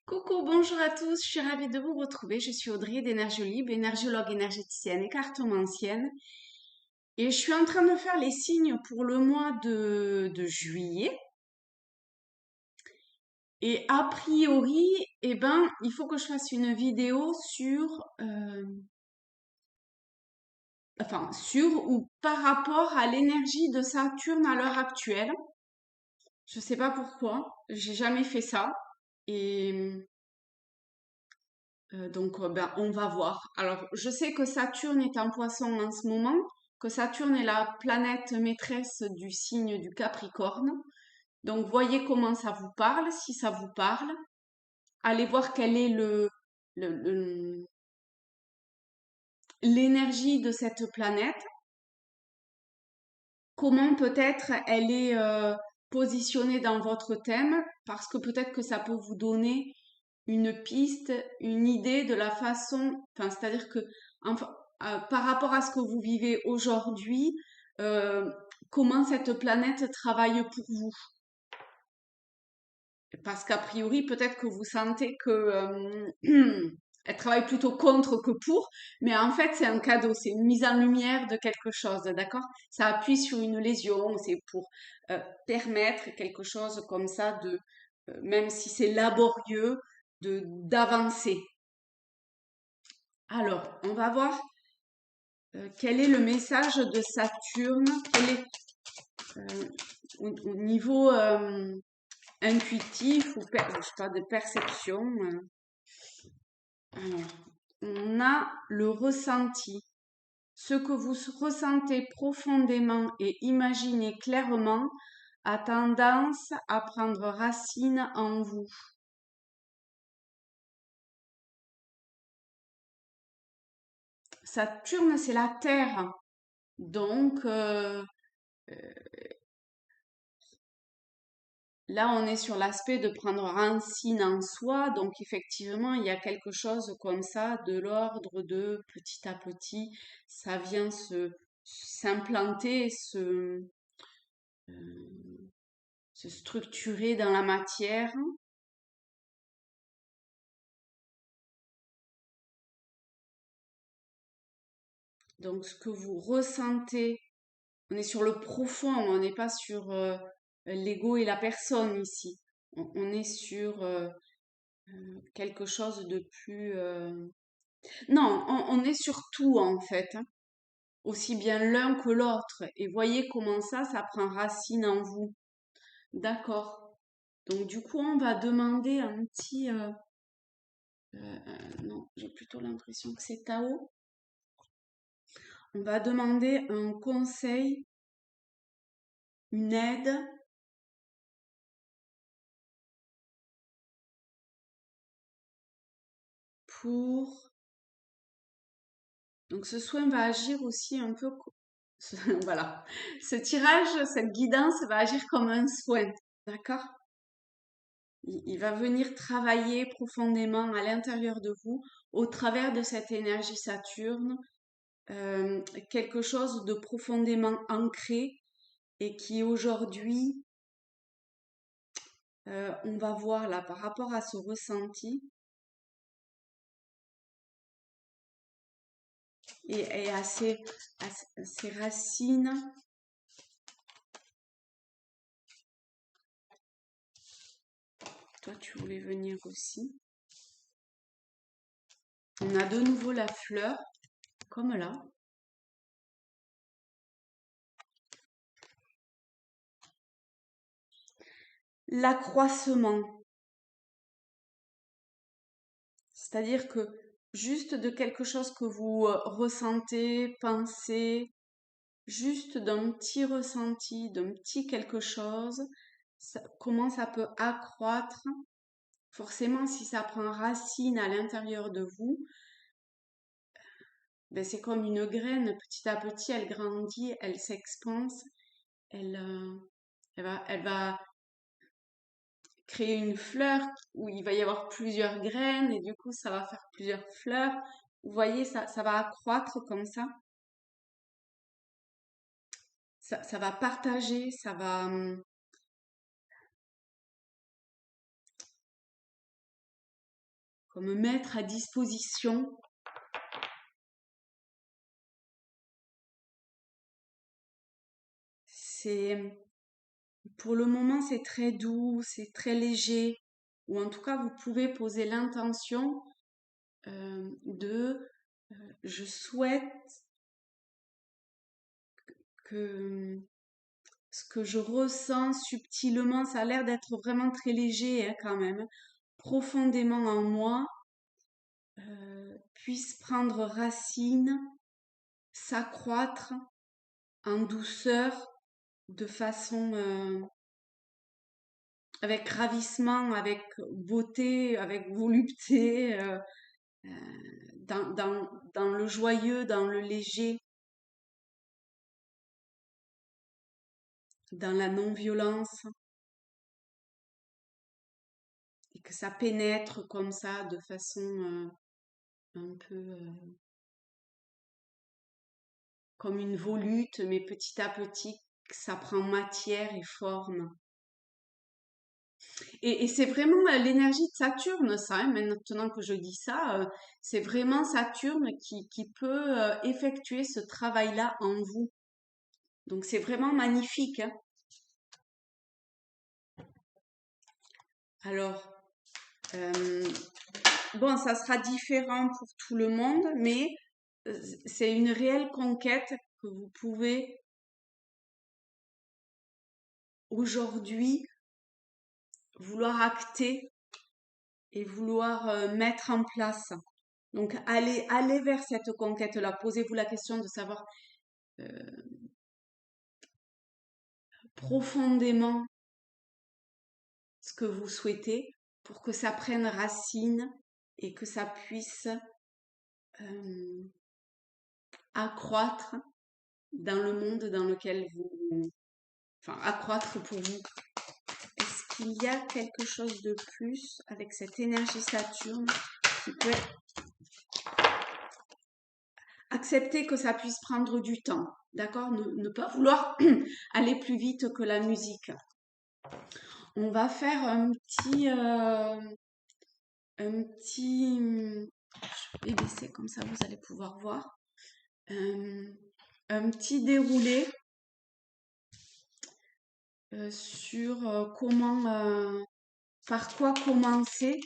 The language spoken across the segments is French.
Coucou, bonjour à tous, je suis ravie de vous retrouver. Je suis Audrey d'Énergiolib, énergiologue énergéticienne et cartomancienne. Et je suis en train de faire les signes pour le mois de juillet. Et a priori, il faut que je fasse une vidéo sur ou par rapport à l'énergie de Saturne à l'heure actuelle. Je sais pas pourquoi, j'ai jamais fait ça. Et on va voir. Alors, je sais que Saturne est en poisson en ce moment, que Saturne est la planète maîtresse du signe du Capricorne. Donc, voyez comment ça vous parle, si ça vous parle. Allez voir quel est le- le- l'énergie de cette planète. Comment peut-être elle est positionnée dans votre thème, parce que peut-être que ça peut vous donner une piste, une idée de la façon, enfin, c'est-à-dire que enfin, par rapport à ce que vous vivez aujourd'hui, euh, comment cette planète travaille pour vous. Parce qu'a priori, peut-être que vous sentez que elle travaille plutôt contre que pour, mais en fait, c'est un cadeau, c'est une mise en lumière de quelque chose, d'accord? Ça appuie sur une lésion, c'est pour permettre quelque chose comme ça de, même si c'est laborieux, de d'avancer. Alors, on va voir quel est le message de Saturne, quel est au niveau intuitif ou je sais pas, de perception. Alors, on a le ressenti. Ce que vous ressentez profondément et imaginez clairement a tendance à prendre racine en vous. Saturne, c'est la Terre. Donc, là, on est sur l'aspect de prendre racine en soi. Donc, effectivement, il y a quelque chose comme ça, de l'ordre de petit à petit, ça vient s'implanter, se structurer dans la matière. Donc, ce que vous ressentez, on est sur le profond, on n'est pas sur l'ego et la personne ici. On est sur quelque chose de plus... Non, on est sur tout en fait, hein. Aussi bien l'un que l'autre. Et voyez comment ça prend racine en vous. D'accord. Donc du coup, on va demander un petit... non, j'ai plutôt l'impression que c'est Tao. On va demander un conseil, une aide pour... Donc ce soin va agir aussi un peu... Voilà. Ce tirage, cette guidance va agir comme un soin. D'accord? Il va venir travailler profondément à l'intérieur de vous au travers de cette énergie Saturne, quelque chose de profondément ancré et qui aujourd'hui, on va voir là par rapport à ce ressenti et à ses racines. Toi, tu voulais venir aussi. On a de nouveau la fleur, comme là. L'accroissement. C'est-à-dire que juste de quelque chose que vous ressentez, pensez, juste d'un petit ressenti, d'un petit quelque chose, comment ça peut accroître. Forcément, si ça prend racine à l'intérieur de vous, ben c'est comme une graine, petit à petit, elle grandit, elle s'expanse, elle, elle va créer une fleur où il va y avoir plusieurs graines et du coup, ça va faire plusieurs fleurs. Vous voyez, ça va accroître comme ça. Ça va partager, ça va... comme mettre à disposition. C'est, pour le moment, c'est très doux, c'est très léger, ou en tout cas, vous pouvez poser l'intention de je souhaite que ce que je ressens subtilement, ça a l'air d'être vraiment très léger hein, quand même, profondément en moi, puisse prendre racine, s'accroître en douceur, de façon avec ravissement, avec beauté, avec volupté, euh, dans le joyeux, dans le léger, dans la non-violence, et que ça pénètre comme ça de façon un peu comme une volute, mais petit à petit, que ça prend matière et forme. Et c'est vraiment l'énergie de Saturne, ça, hein, maintenant que je dis ça, c'est vraiment Saturne qui peut effectuer ce travail-là en vous. Donc c'est vraiment magnifique, hein. Alors, euh, bon, ça sera différent pour tout le monde, mais c'est une réelle conquête que vous pouvez aujourd'hui vouloir acter et vouloir mettre en place. Donc, allez vers cette conquête-là. Posez-vous la question de savoir euh, profondément ce que vous souhaitez pour que ça prenne racine et que ça puisse accroître dans le monde dans lequel vous... Enfin, accroître pour vous. Est-ce qu'il y a quelque chose de plus avec cette énergie Saturne qui peut accepter que ça puisse prendre du temps, d'accord? Ne pas vouloir aller plus vite que la musique. On va faire je vais baisser comme ça, vous allez pouvoir voir. Un petit déroulé sur par quoi commencer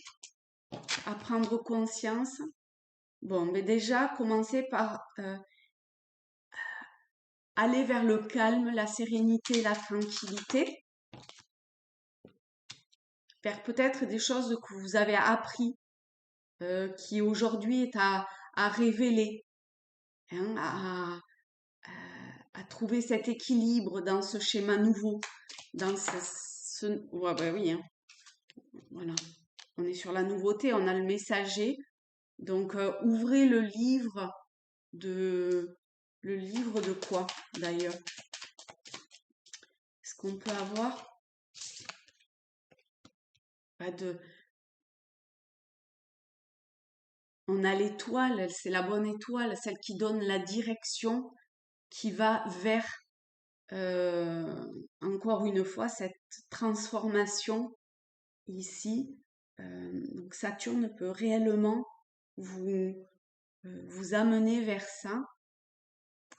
à prendre conscience. Bon, mais déjà, commencer par aller vers le calme, la sérénité, la tranquillité, vers peut-être des choses que vous avez appris, qui aujourd'hui est à révéler, hein, à trouver cet équilibre dans ce schéma nouveau, dans ouais, bah oui, hein, voilà. On est sur la nouveauté, on a le messager. Donc, ouvrez de, le livre de quoi d'ailleurs? Est-ce qu'on peut avoir on a l'étoile, c'est la bonne étoile, celle qui donne la direction, qui va vers, euh, encore une fois, cette transformation ici. Donc Saturne peut réellement vous, vous amener vers ça,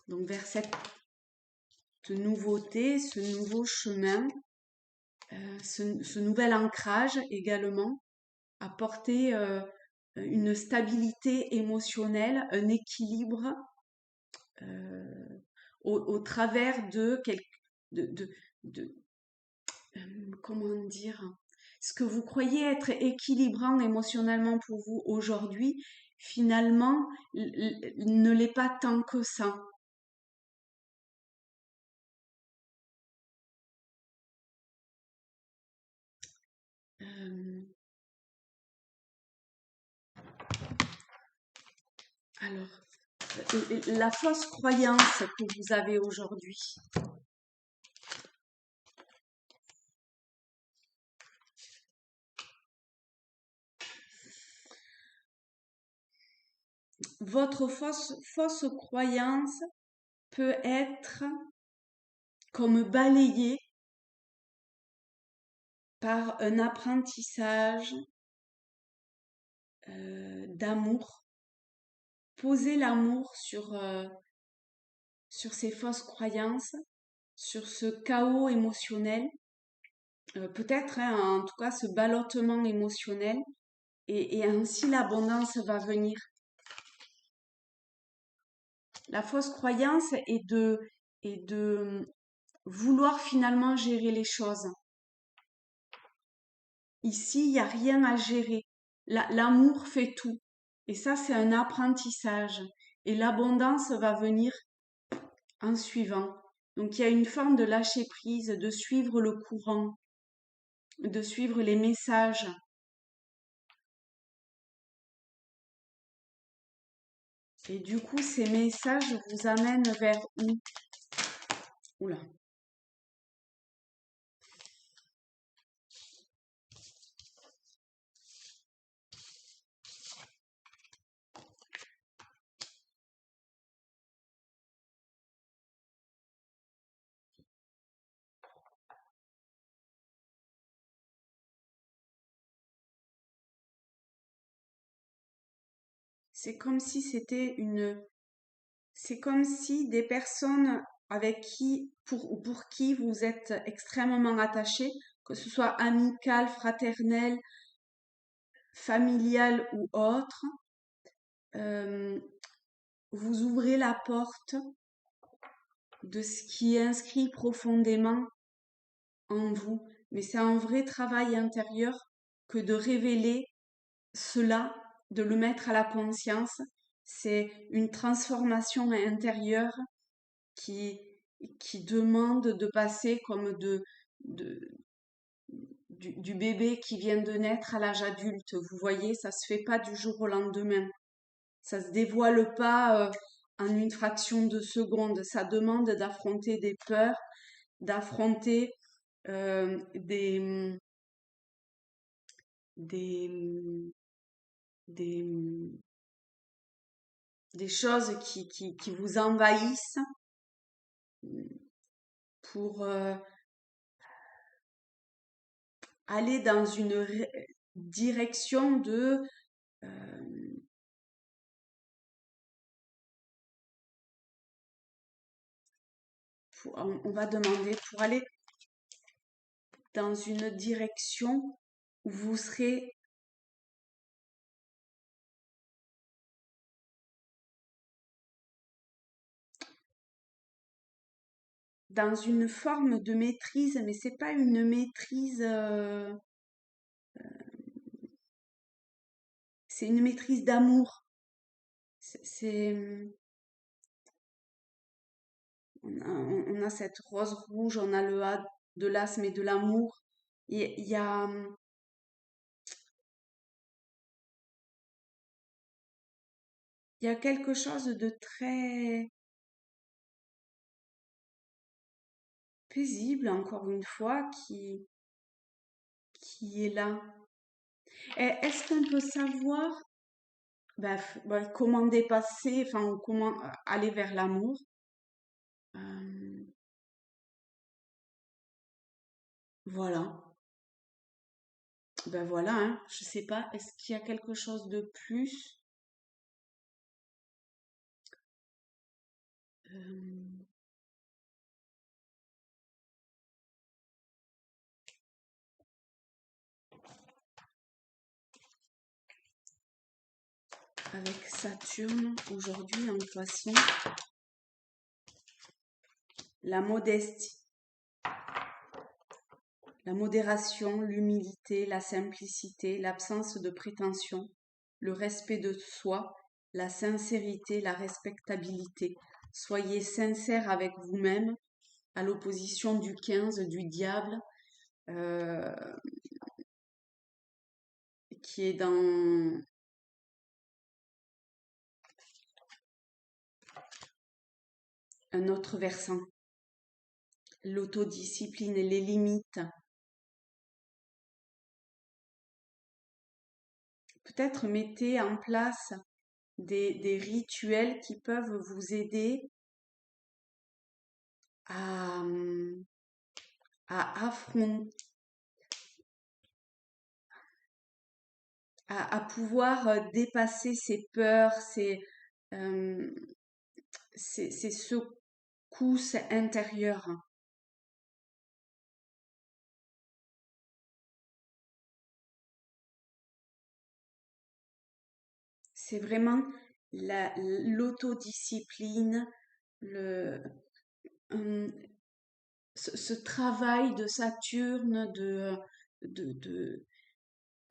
donc vers cette nouveauté, ce nouveau chemin, ce nouvel ancrage également, apporter une stabilité émotionnelle, un équilibre au travers de, de, de comment dire, ce que vous croyez être équilibrant émotionnellement pour vous aujourd'hui, finalement, ne l'est pas tant que ça. Euh, alors, la fausse croyance que vous avez aujourd'hui, votre fausse croyance peut être comme balayée par un apprentissage d'amour. Poser l'amour sur ces fausses croyances, sur ce chaos émotionnel, peut-être, hein, en tout cas ce ballottement émotionnel, et ainsi l'abondance va venir. La fausse croyance est de vouloir finalement gérer les choses. Ici, il n'y a rien à gérer. L'amour fait tout. Et ça, c'est un apprentissage. Et l'abondance va venir en suivant. Donc, il y a une forme de lâcher prise, de suivre le courant, de suivre les messages. Et du coup, ces messages vous amènent vers où? Oula. C'est comme si c'était une... C'est comme si des personnes avec qui, pour qui vous êtes extrêmement attaché, que ce soit amical, fraternel, familial ou autre, euh, vous ouvrez la porte de ce qui est inscrit profondément en vous. Mais c'est un vrai travail intérieur que de révéler cela, de le mettre à la conscience. C'est une transformation intérieure qui, qui demande de passer comme de, du bébé qui vient de naître à l'âge adulte. Vous voyez, ça se fait pas du jour au lendemain. Ça se dévoile pas en une fraction de seconde. Ça demande d'affronter des peurs, d'affronter des, des, des, des choses qui vous envahissent pour aller dans une direction de... euh, on va demander pour aller dans une direction où vous serez dans une forme de maîtrise, mais c'est pas une maîtrise, c'est une maîtrise d'amour. On a cette rose rouge, on a le A de l'asthme et de l'amour. Il y a, il y a quelque chose de très paisible, encore une fois, qui est là. Est-ce qu'on peut savoir comment dépasser, enfin, ou comment aller vers l'amour? Euh, voilà. Ben voilà, hein. Je sais pas, est-ce qu'il y a quelque chose de plus? Euh, avec Saturne aujourd'hui en Poisson, la modestie, la modération, l'humilité, la simplicité, l'absence de prétention, le respect de soi, la sincérité, la respectabilité. Soyez sincère avec vous-même, à l'opposition du 15 du diable, euh, qui est dans un autre versant. L'autodiscipline et les limites. Peut-être mettez en place des rituels qui peuvent vous aider à, à affronter, à pouvoir dépasser ses peurs, euh, ces secousses intérieures. C'est vraiment l'autodiscipline, le, hum, ce travail de Saturne, de,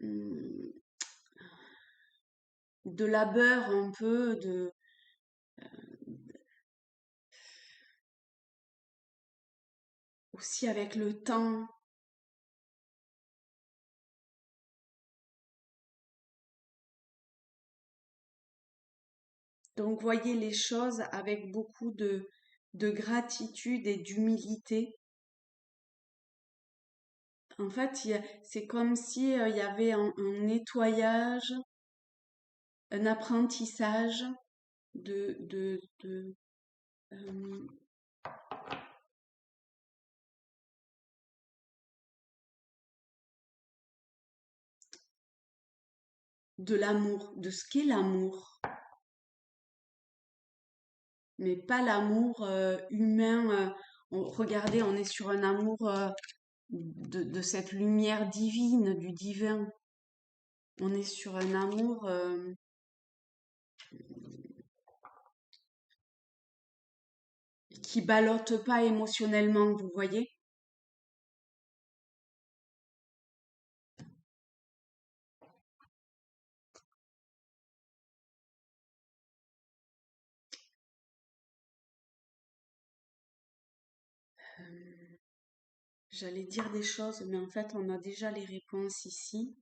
hum, de labeur un peu, aussi avec le temps. Donc, voyez les choses avec beaucoup de gratitude et d'humilité. En fait, c'est comme si il y avait un nettoyage, un apprentissage euh, de l'amour, de ce qu'est l'amour, mais pas l'amour humain. Regardez, on est sur un amour de cette lumière divine, du divin. On est sur un amour qui ballotte pas émotionnellement, vous voyez? J'allais dire des choses, mais en fait, on a déjà les réponses ici.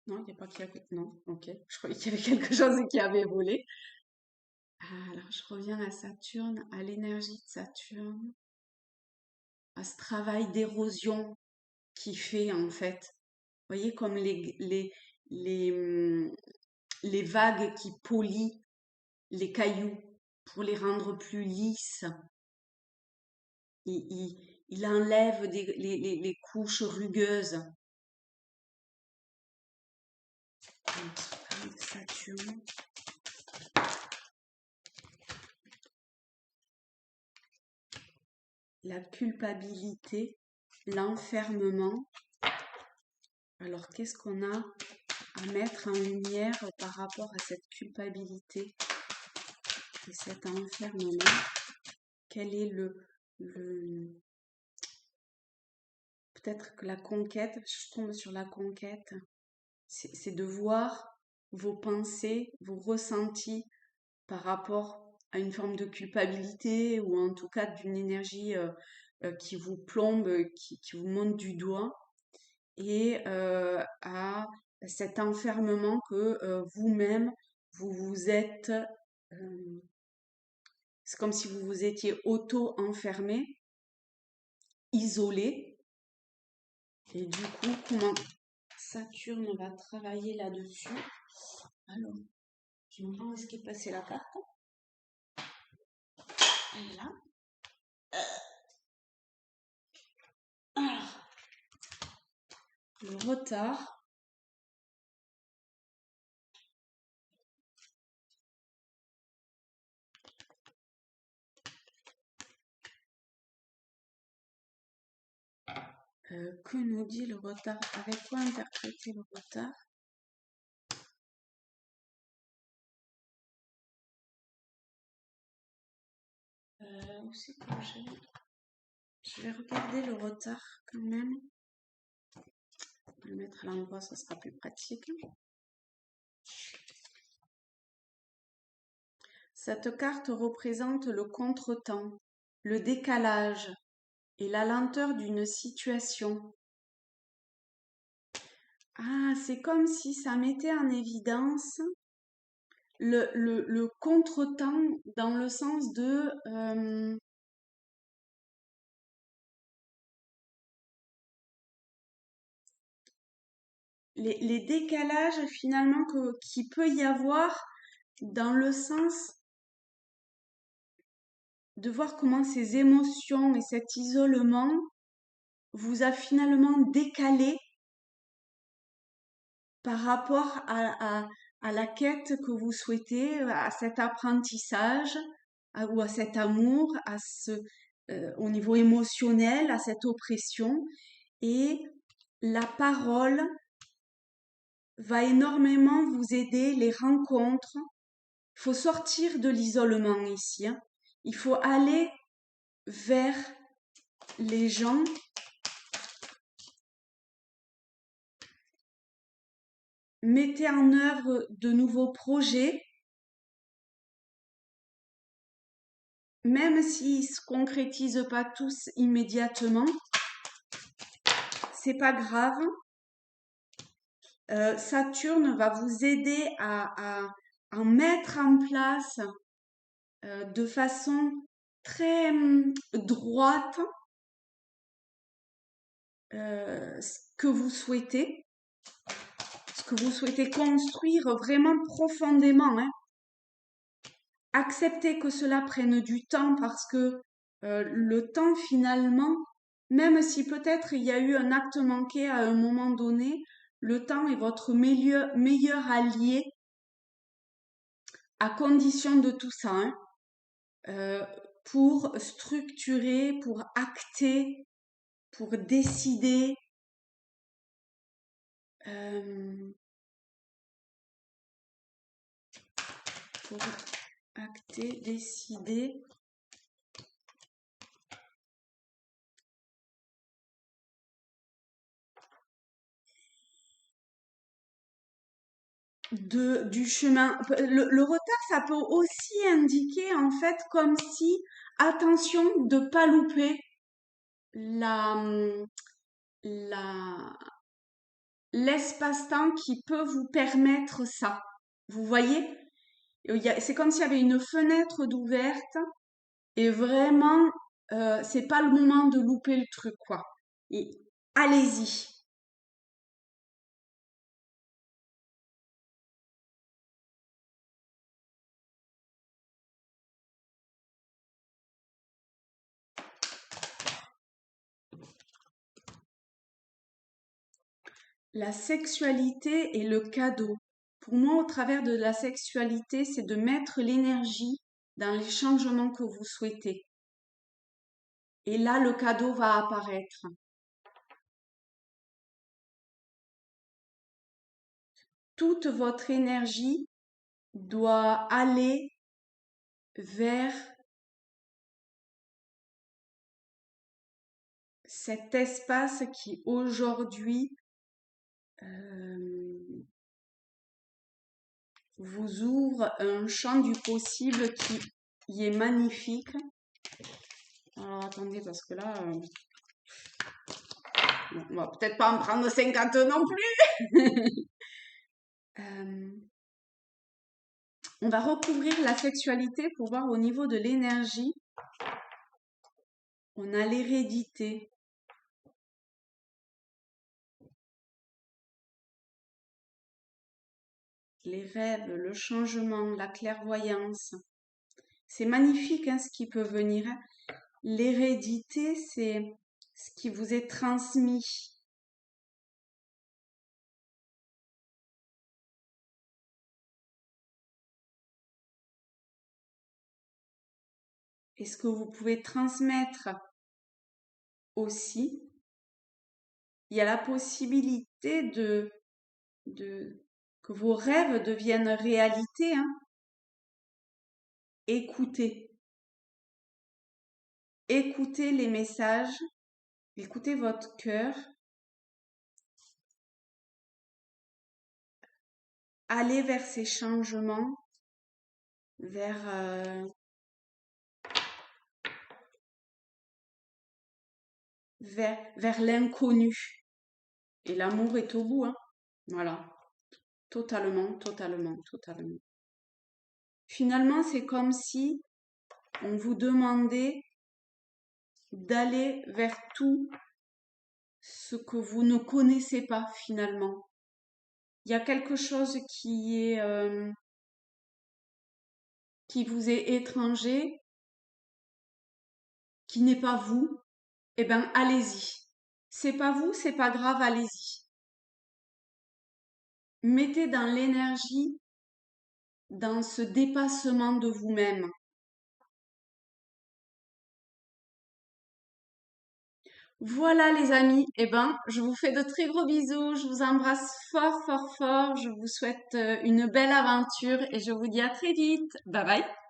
Non, il n'y a pas qu'il y avait... Non, ok. Je croyais qu'il y avait quelque chose qui avait volé. Alors, je reviens à Saturne, à l'énergie de Saturne, à ce travail d'érosion qui fait, en fait. Vous voyez, comme les, les vagues qui polissent les cailloux pour les rendre plus lisses. Il enlève les couches rugueuses. Avec Saturne. La culpabilité, l'enfermement. Alors, qu'est-ce qu'on a à mettre en lumière par rapport à cette culpabilité et cet enfermement? Quel est le... Peut-être que la conquête, je tombe sur la conquête, c'est de voir vos pensées, vos ressentis par rapport à une forme de culpabilité ou en tout cas d'une énergie qui vous plombe, qui vous monte du doigt et à cet enfermement que vous-même, vous vous êtes... c'est comme si vous vous étiez auto-enfermé, isolé. Et du coup, comment Saturne va travailler là-dessus? Alors, je me rends où est-ce qu'est passée la carte? Elle est là. Alors, le retard. Que nous dit le retard? Avec quoi interpréter le retard? Où c'est que je vais regarder le retard quand même. On va le mettre à l'endroit, ça sera plus pratique. Cette carte représente le contretemps, le décalage et la lenteur d'une situation. Ah, c'est comme si ça mettait en évidence le contretemps dans le sens de les décalages finalement qu'il peut y avoir dans le sens de voir comment ces émotions et cet isolement vous a finalement décalé par rapport à la quête que vous souhaitez, à cet apprentissage, ou à cet amour, au niveau émotionnel, à cette oppression. Et la parole va énormément vous aider, les rencontres. Il faut sortir de l'isolement ici, hein. Il faut aller vers les gens. Mettez en œuvre de nouveaux projets, même s'ils ne se concrétisent pas tous immédiatement. C'est pas grave. Saturne va vous aider à mettre en place de façon très droite ce que vous souhaitez, construire vraiment profondément, hein. Acceptez que cela prenne du temps parce que le temps finalement, même si peut-être il y a eu un acte manqué à un moment donné, le temps est votre meilleur allié à condition de tout ça, hein, pour structurer, pour acter, pour décider. Pour acter, décider. Du chemin. Le retard, ça peut aussi indiquer en fait comme si, attention de pas louper la, la, l'espace-temps qui peut vous permettre ça. Vous voyez? C'est comme s'il y avait une fenêtre d'ouverte et vraiment, c'est pas le moment de louper le truc, quoi. Et allez-y. La sexualité est le cadeau. Pour moi, au travers de la sexualité, c'est de mettre l'énergie dans les changements que vous souhaitez. Et là, le cadeau va apparaître. Toute votre énergie doit aller vers cet espace qui aujourd'hui vous ouvre un champ du possible qui est magnifique. Alors attendez, parce que là, on va peut-être pas en prendre 50 non plus. On va recouvrir la sexualité pour voir au niveau de l'énergie. On a l'hérédité. Les rêves, le changement, la clairvoyance. C'est magnifique, hein, ce qui peut venir, hein. L'hérédité, c'est ce qui vous est transmis. Et ce que vous pouvez transmettre aussi. Il y a la possibilité que vos rêves deviennent réalité, hein. Écoutez. Écoutez les messages. Écoutez votre cœur. Allez vers ces changements, vers vers l'inconnu. Et l'amour est au bout, hein. Voilà. Totalement, totalement, totalement. Finalement, c'est comme si on vous demandait d'aller vers tout ce que vous ne connaissez pas finalement. Il y a quelque chose qui vous est étranger qui n'est pas vous, eh ben, allez-y. C'est pas vous, c'est pas grave, allez-y. Mettez dans l'énergie, dans ce dépassement de vous-même. Voilà les amis, eh ben, je vous fais de très gros bisous, je vous embrasse fort fort fort, je vous souhaite une belle aventure et je vous dis à très vite. Bye bye.